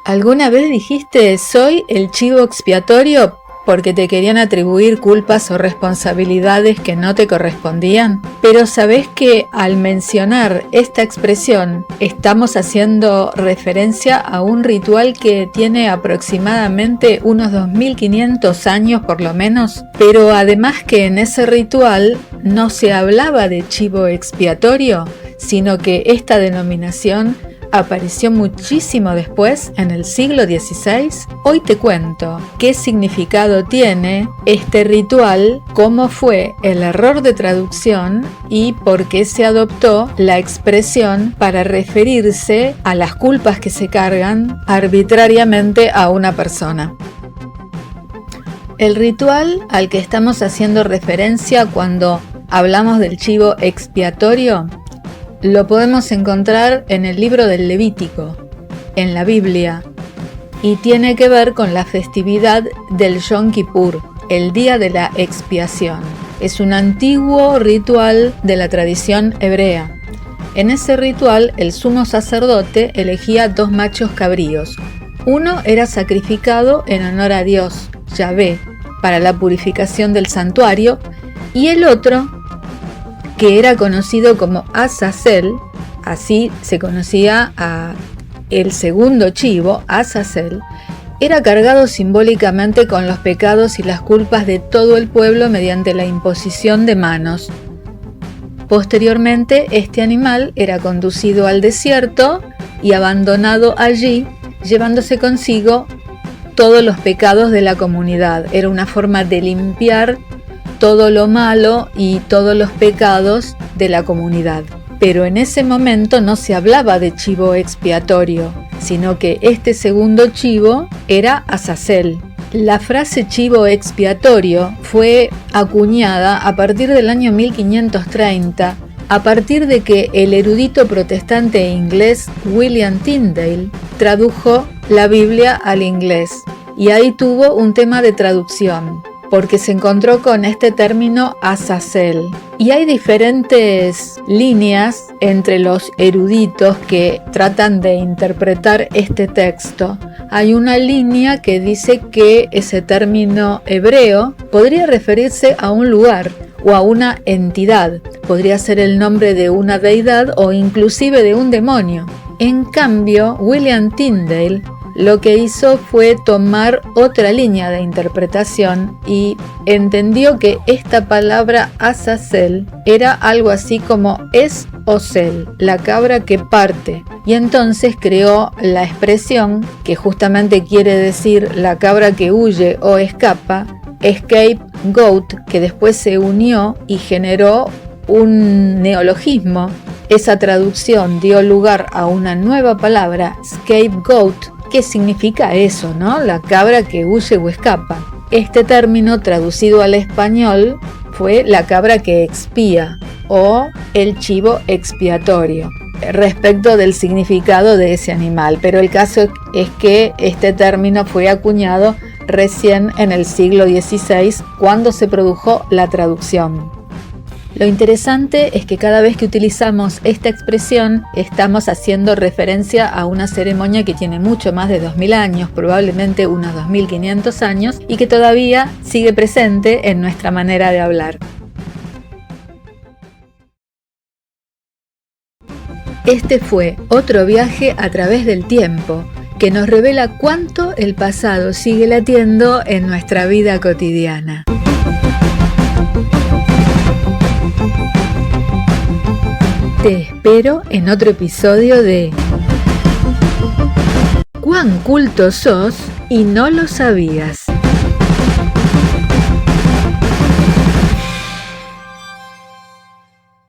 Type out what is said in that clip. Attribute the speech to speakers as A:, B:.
A: ¿Alguna vez dijiste soy el chivo expiatorio porque te querían atribuir culpas o responsabilidades que no te correspondían? Pero ¿sabés que al mencionar esta expresión estamos haciendo referencia a un ritual que tiene aproximadamente unos 2500 años por lo menos? Pero además que en ese ritual no se hablaba de chivo expiatorio, sino que esta denominación apareció muchísimo después, en el siglo XVI. Hoy te cuento qué significado tiene este ritual, cómo fue el error de traducción y por qué se adoptó la expresión para referirse a las culpas que se cargan arbitrariamente a una persona. El ritual al que estamos haciendo referencia cuando hablamos del chivo expiatorio lo podemos encontrar en el libro del Levítico, en la Biblia, y tiene que ver con la festividad del Yom Kippur, el día de la expiación. Es un antiguo ritual de la tradición hebrea. En ese ritual, el sumo sacerdote elegía 2 machos cabríos. Uno era sacrificado en honor a Dios, Yahvé, para la purificación del santuario, y el otro, que era conocido como Azazel, así se conocía a el segundo chivo, Azazel, era cargado simbólicamente con los pecados y las culpas de todo el pueblo mediante la imposición de manos. Posteriormente, este animal era conducido al desierto y abandonado allí, llevándose consigo todos los pecados de la comunidad. Era una forma de limpiar todo lo malo y todos los pecados de la comunidad. Pero en ese momento no se hablaba de chivo expiatorio, sino que este segundo chivo era Azazel. La frase chivo expiatorio fue acuñada a partir del año 1530, a partir de que el erudito protestante inglés William Tyndale tradujo la Biblia al inglés, y ahí tuvo un tema de traducción, porque se encontró con este término Azazel. Y hay diferentes líneas entre los eruditos que tratan de interpretar este texto. Hay una línea que dice que ese término hebreo podría referirse a un lugar o a una entidad. Podría ser el nombre de una deidad o inclusive de un demonio. En cambio, William Tyndale lo que hizo fue tomar otra línea de interpretación y entendió que esta palabra Azazel era algo así como es Ozel, la cabra que parte, y entonces creó la expresión que justamente quiere decir la cabra que huye o escapa, scapegoat, que después se unió y generó un neologismo. Esa traducción dio lugar a una nueva palabra, scapegoat, ¿qué significa eso, no? La cabra que huye o escapa. Este término traducido al español fue la cabra que expía o el chivo expiatorio, respecto del significado de ese animal. Pero el caso es que este término fue acuñado recién en el siglo XVI, cuando se produjo la traducción. Lo interesante es que cada vez que utilizamos esta expresión estamos haciendo referencia a una ceremonia que tiene mucho más de 2000 años, probablemente unos 2500 años, y que todavía sigue presente en nuestra manera de hablar. Este fue otro viaje a través del tiempo, que nos revela cuánto el pasado sigue latiendo en nuestra vida cotidiana. Te espero en otro episodio de ¿Cuán culto sos y no lo sabías?